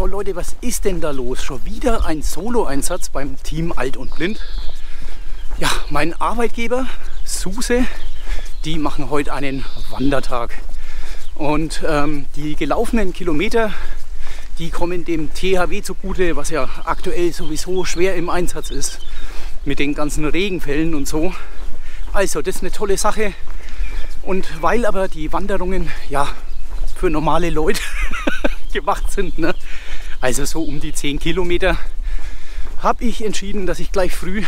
So Leute, was ist denn da los? Schon wieder ein Solo-Einsatz beim Team Alt und Blind. Ja, mein Arbeitgeber SUSE, die machen heute einen Wandertag. Und die gelaufenen Kilometer, die kommen dem THW zugute, was ja aktuell sowieso schwer im Einsatz ist. Mit den ganzen Regenfällen und so. Also, das ist eine tolle Sache. Und weil aber die Wanderungen ja für normale Leute gemacht sind, ne? Also so um die 10 Kilometer, habe ich entschieden, dass ich gleich früh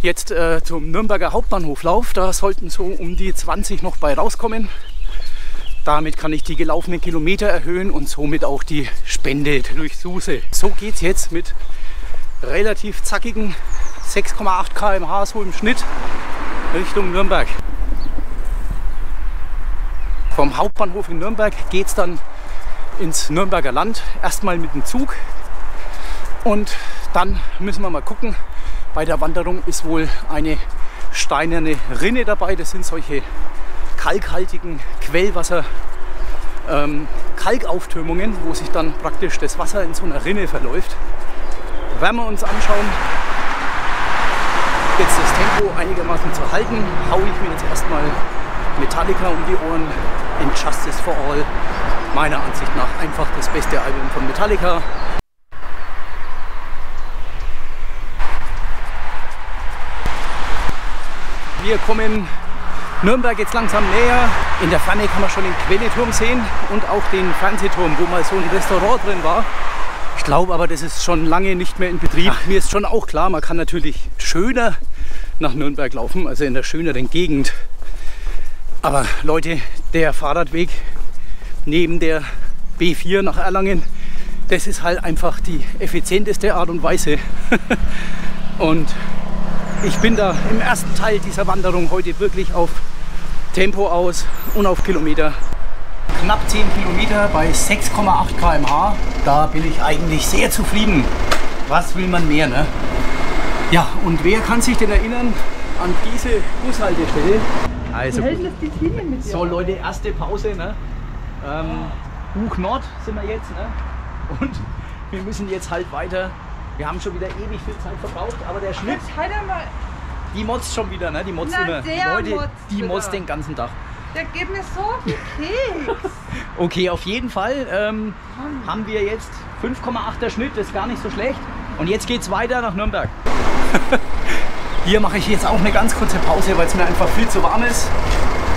jetzt zum Nürnberger Hauptbahnhof laufe. Da sollten so um die 20 noch bei rauskommen. Damit kann ich die gelaufenen Kilometer erhöhen und somit auch die Spende durch SUSE. So geht es jetzt mit relativ zackigen 6,8 km/h so im Schnitt Richtung Nürnberg. Vom Hauptbahnhof in Nürnberg geht es dann ins Nürnberger Land, erstmal mit dem Zug und dann müssen wir mal gucken. Bei der Wanderung ist wohl eine steinerne Rinne dabei, das sind solche kalkhaltigen Quellwasser Kalkauftürmungen, wo sich dann praktisch das Wasser in so einer Rinne verläuft. Werden wir uns anschauen. Jetzt das Tempo einigermaßen zu halten, haue ich mir jetzt erstmal Metallica um die Ohren. Injustice for All, meiner Ansicht nach einfach das beste Album von Metallica. Wir kommen Nürnberg jetzt langsam näher. In der Ferne kann man schon den Quelleturm sehen und auch den Fernsehturm, wo mal so ein Restaurant drin war. Ich glaube aber, das ist schon lange nicht mehr in Betrieb. Ach, mir ist schon auch klar, man kann natürlich schöner nach Nürnberg laufen, also in der schöneren Gegend. Aber Leute, der Fahrradweg neben der B4 nach Erlangen, das ist halt einfach die effizienteste Art und Weise. Und ich bin da im ersten Teil dieser Wanderung heute wirklich auf Tempo aus und auf Kilometer. Knapp 10 Kilometer bei 6,8 km/h, da bin ich eigentlich sehr zufrieden. Was will man mehr, ne? Ja, und wer kann sich denn erinnern an diese Bushaltestelle? Also, so Leute, erste Pause, ne? Buch Nord sind wir jetzt, ne? Und wir müssen jetzt halt weiter. Wir haben schon wieder ewig viel Zeit verbraucht, aber der Schnitt, die motzt schon wieder, ne? Die motzt immer. Leute, die motzt den ganzen Tag. Der gibt mir so viel Keks. Okay, auf jeden Fall haben wir jetzt 5,8er Schnitt, das ist gar nicht so schlecht. Und jetzt geht's weiter nach Nürnberg. Hier mache ich jetzt auch eine ganz kurze Pause, weil es mir einfach viel zu warm ist.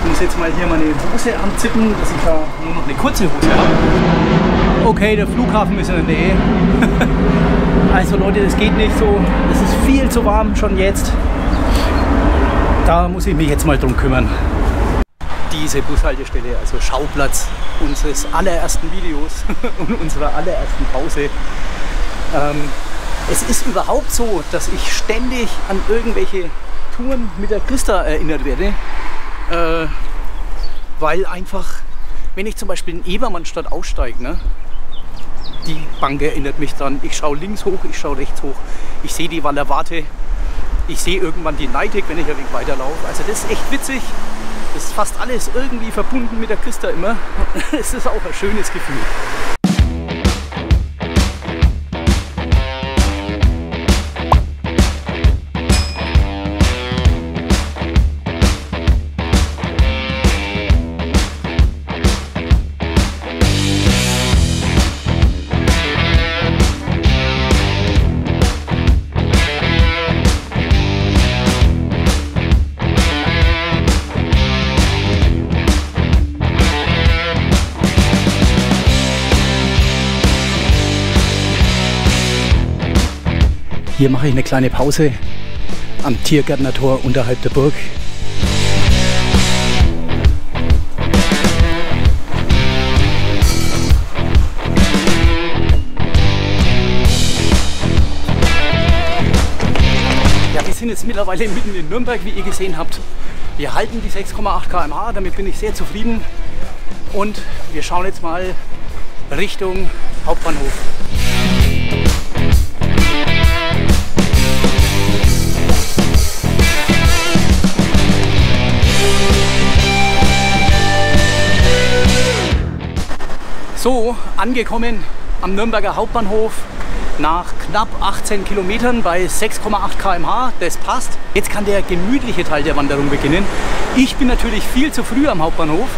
Ich muss jetzt mal hier meine Hose anzippen, dass ich da nur noch eine kurze Hose habe. Okay, der Flughafen ist in der Nähe. Also Leute, das geht nicht so. Es ist viel zu warm schon jetzt. Da muss ich mich jetzt mal drum kümmern. Diese Bushaltestelle, also Schauplatz unseres allerersten Videos und unserer allerersten Pause. Es ist überhaupt so, dass ich ständig an irgendwelche Touren mit der Christa erinnert werde, weil einfach, wenn ich zum Beispiel in Ebermannstadt aussteige, ne, die Bank erinnert mich dran, ich schaue links hoch, ich schaue rechts hoch, ich sehe die Wallerwarte, ich sehe irgendwann die Neidig, wenn ich ein wenig weiterlaufe. Also das ist echt witzig, das ist fast alles irgendwie verbunden mit der Christa immer. Es ist auch ein schönes Gefühl. Hier mache ich eine kleine Pause am Tiergärtnertor unterhalb der Burg. Ja, wir sind jetzt mittlerweile mitten in Nürnberg, wie ihr gesehen habt. Wir halten die 6,8 km/h, damit bin ich sehr zufrieden. Und wir schauen jetzt mal Richtung Hauptbahnhof. So, angekommen am Nürnberger Hauptbahnhof nach knapp 18 Kilometern bei 6,8 km/h. Das passt. Jetzt kann der gemütliche Teil der Wanderung beginnen. Ich bin natürlich viel zu früh am Hauptbahnhof,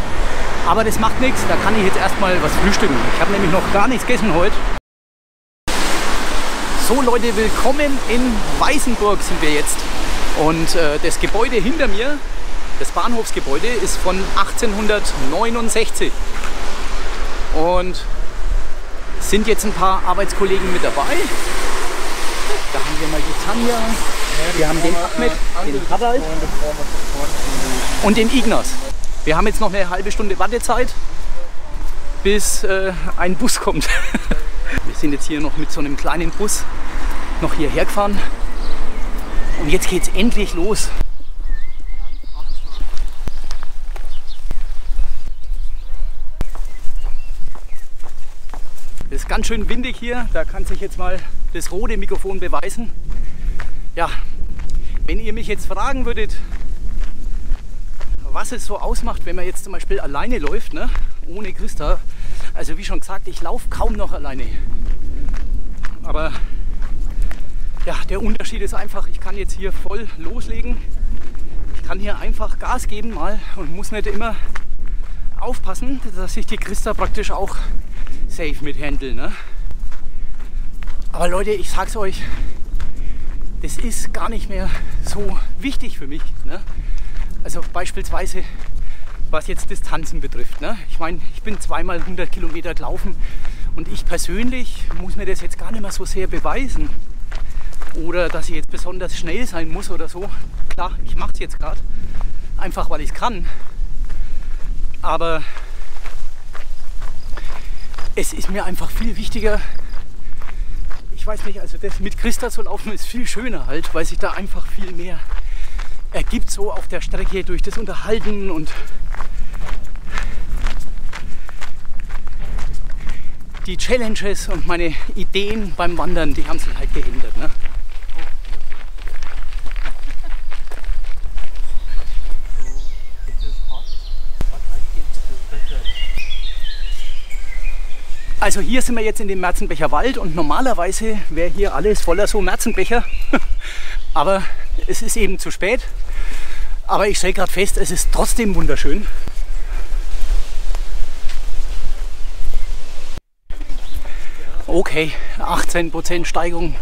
aber das macht nichts. Da kann ich jetzt erstmal was frühstücken. Ich habe nämlich noch gar nichts gegessen heute. So Leute, willkommen in Weißenburg sind wir jetzt. Und das Gebäude hinter mir, das Bahnhofsgebäude, ist von 1869. Und sind jetzt ein paar Arbeitskollegen mit dabei. Da haben wir mal die Tanja, wir haben den Ahmed, den Harald und den Ignaz. Wir haben jetzt noch eine halbe Stunde Wartezeit, bis ein Bus kommt. Wir sind jetzt hier noch mit so einem kleinen Bus noch hierher gefahren. Und jetzt geht's endlich los. Es ist ganz schön windig hier, da kann sich jetzt mal das rote Mikrofon beweisen. Ja, wenn ihr mich jetzt fragen würdet, was es so ausmacht, wenn man jetzt zum Beispiel alleine läuft, ne, ohne Christa. Also wie schon gesagt, ich laufe kaum noch alleine. Aber ja, der Unterschied ist einfach, ich kann jetzt hier voll loslegen. Ich kann hier einfach Gas geben mal und muss nicht immer aufpassen, dass ich die Christa praktisch auch safe mit handle, ne? Aber Leute, ich sag's euch, das ist gar nicht mehr so wichtig für mich, ne? Also beispielsweise, was jetzt Distanzen betrifft, ne? Ich meine, ich bin zweimal 100 Kilometer gelaufen und ich persönlich muss mir das jetzt gar nicht mehr so sehr beweisen. Oder dass ich jetzt besonders schnell sein muss oder so. Klar, ich mache es jetzt gerade, einfach weil ich es kann. Aber es ist mir einfach viel wichtiger. Ich weiß nicht, also das mit Christa zu laufen ist viel schöner halt, weil sich da einfach viel mehr ergibt so auf der Strecke durch das Unterhalten und die Challenges und meine Ideen beim Wandern, die haben sich halt geändert, ne? Also hier sind wir jetzt in dem Merzenbecher Wald und normalerweise wäre hier alles voller so Merzenbecher. Aber es ist eben zu spät. Aber ich stelle gerade fest, es ist trotzdem wunderschön. Okay, 18% Steigung.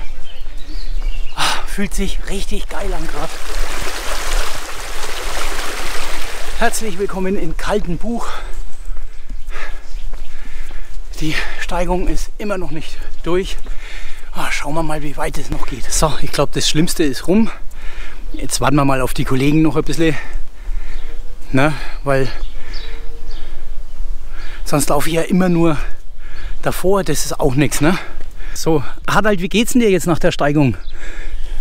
Fühlt sich richtig geil an gerade. Herzlich willkommen in Kaltenbuch. Die Steigung ist immer noch nicht durch. Schauen wir mal, wie weit es noch geht. So, ich glaube, das Schlimmste ist rum. Jetzt warten wir mal auf die Kollegen noch ein bisschen. Ne? Weil sonst laufe ich ja immer nur davor. Das ist auch nichts. Ne? So, Harald, wie geht's denn dir jetzt nach der Steigung?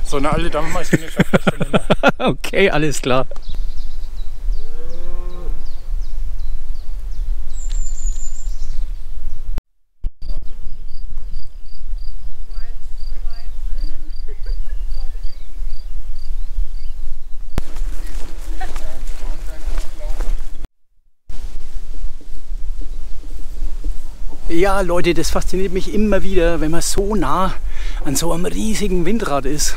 So eine alte Dampfmaschine schafft das schon immer. Okay, alles klar. Ja, Leute, das fasziniert mich immer wieder, wenn man so nah an so einem riesigen Windrad ist.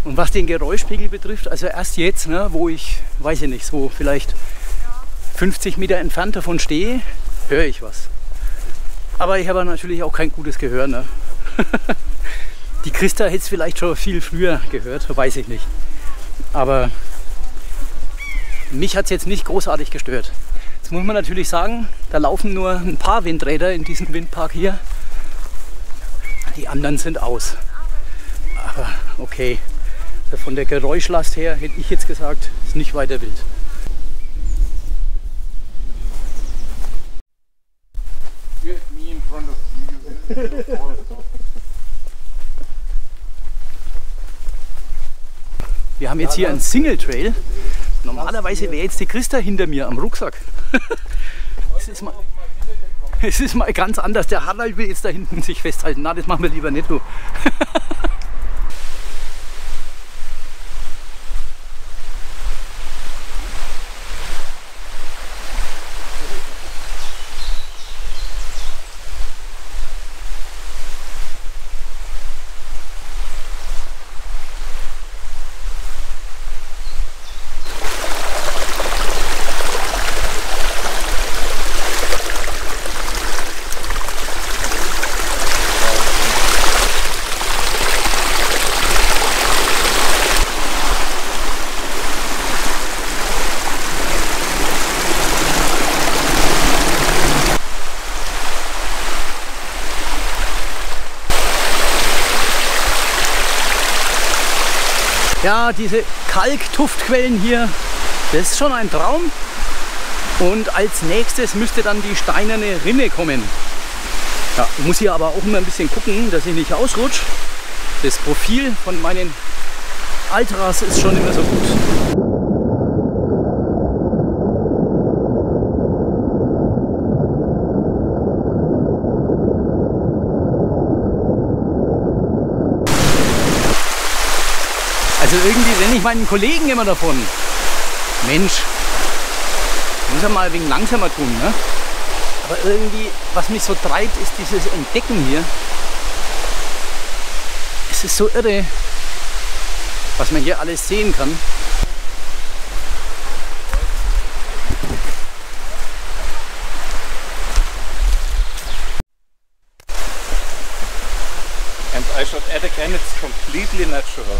Und was den Geräuschpegel betrifft, also erst jetzt, ne, wo ich, weiß ich nicht, so vielleicht 50 Meter entfernt davon stehe, höre ich was. Aber ich habe natürlich auch kein gutes Gehör. Ne? Die Christa hätte es vielleicht schon viel früher gehört, weiß ich nicht. Aber mich hat es jetzt nicht großartig gestört. Jetzt muss man natürlich sagen, da laufen nur ein paar Windräder in diesem Windpark hier. Die anderen sind aus. Aber okay, von der Geräuschlast her hätte ich jetzt gesagt, ist nicht weiter wild. Wir haben jetzt hier einen Single Trail. Normalerweise wäre jetzt die Christa hinter mir am Rucksack. Es ist mal ganz anders. Der Harald will jetzt da hinten sich festhalten. Na, das machen wir lieber nicht, du. Ja, diese Kalktuftquellen hier, das ist schon ein Traum. Und als nächstes müsste dann die steinerne Rinne kommen. Ja, ich muss hier aber auch immer ein bisschen gucken, dass ich nicht ausrutsche. Das Profil von meinen Altras ist schon immer so gut. Also irgendwie renne ich meinen Kollegen immer davon. Mensch, muss ja mal ein wenig langsamer tun, ne? Aber irgendwie, was mich so treibt, ist dieses Entdecken hier. Es ist so irre, was man hier alles sehen kann. And I should add again, it's completely natural.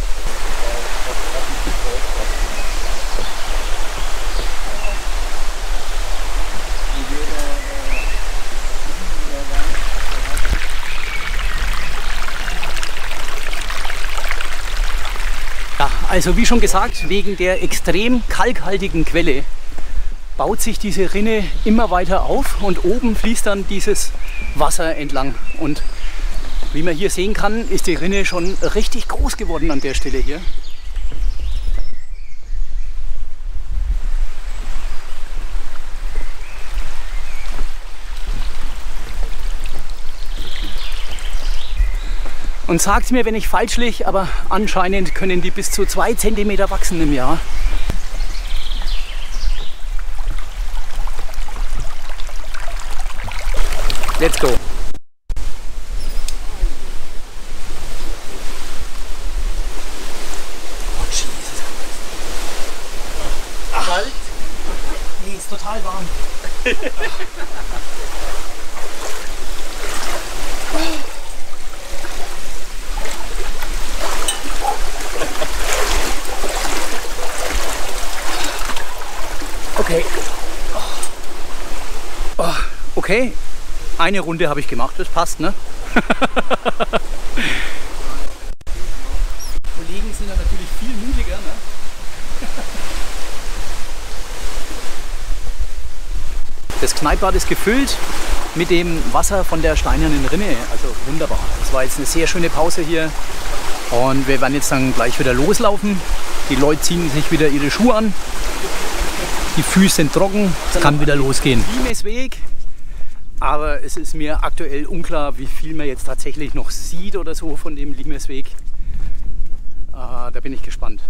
Ja, also wie schon gesagt, wegen der extrem kalkhaltigen Quelle baut sich diese Rinne immer weiter auf und oben fließt dann dieses Wasser entlang. Und wie man hier sehen kann, ist die Rinne schon richtig groß geworden an der Stelle hier. Und sagt mir, wenn ich falsch liege, aber anscheinend können die bis zu 2 cm wachsen im Jahr. Let's go! Oh Jesus! Kalt? Nee, ist total warm. Okay. Oh, okay, eine Runde habe ich gemacht, das passt, ne? Die Kollegen sind ja natürlich viel mutiger, ne? Das Kneippbad ist gefüllt mit dem Wasser von der steinernen Rinne, also wunderbar. Das war jetzt eine sehr schöne Pause hier und wir werden jetzt dann gleich wieder loslaufen. Die Leute ziehen sich wieder ihre Schuhe an. Die Füße sind trocken, es kann wieder losgehen. Limesweg, aber es ist mir aktuell unklar, wie viel man jetzt tatsächlich noch sieht oder so von dem Limesweg. Da bin ich gespannt.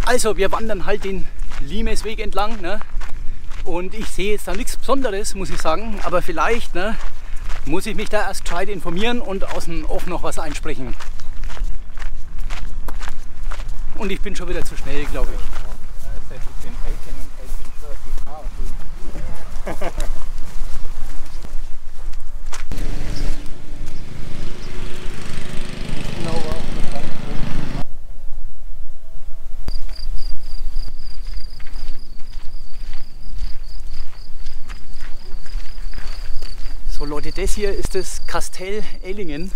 Also wir wandern halt den Limesweg entlang, ne? Und ich sehe jetzt da nichts Besonderes, muss ich sagen, aber vielleicht, ne, muss ich mich da erst gescheit informieren und aus dem Off noch was einsprechen. Und ich bin schon wieder zu schnell, glaube ich. So Leute, das hier ist das Kastell Ellingen.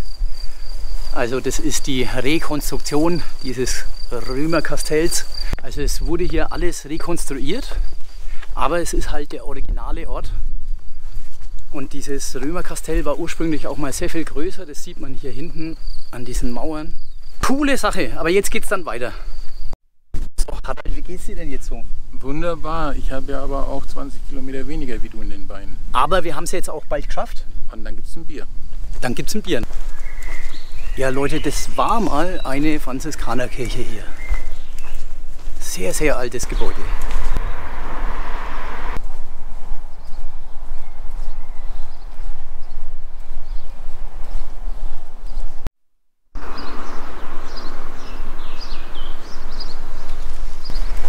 Also das ist die Rekonstruktion dieses Römerkastells. Also es wurde hier alles rekonstruiert, aber es ist halt der originale Ort. Und dieses Römerkastell war ursprünglich auch mal sehr viel größer. Das sieht man hier hinten an diesen Mauern. Coole Sache, aber jetzt geht es dann weiter. So, Harald, wie geht's dir denn jetzt so? Wunderbar, ich habe ja aber auch 20 Kilometer weniger wie du in den Beinen. Aber wir haben es jetzt auch bald geschafft. Und dann gibt es ein Bier. Dann gibt es ein Bier. Ja Leute, das war mal eine Franziskanerkirche hier. Sehr, sehr altes Gebäude.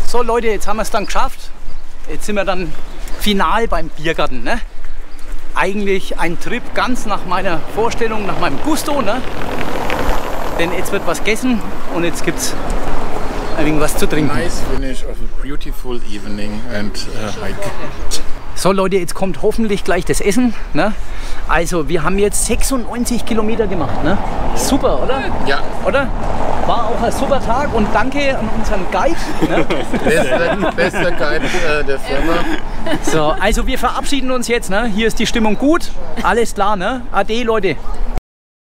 So Leute, jetzt haben wir es dann geschafft. Jetzt sind wir dann final beim Biergarten. Ne? Eigentlich ein Trip ganz nach meiner Vorstellung, nach meinem Gusto. Ne? Denn jetzt wird was gegessen und jetzt gibt es irgendwas zu trinken. Nice finish of a beautiful evening and hike. So Leute, jetzt kommt hoffentlich gleich das Essen. Ne? Also wir haben jetzt 96 Kilometer gemacht. Ne? Super, oder? Ja. Oder? War auch ein super Tag und danke an unseren Guide. Ne? Bester Guide der Firma. So, also wir verabschieden uns jetzt. Ne? Hier ist die Stimmung gut. Alles klar, ne? Ade Leute.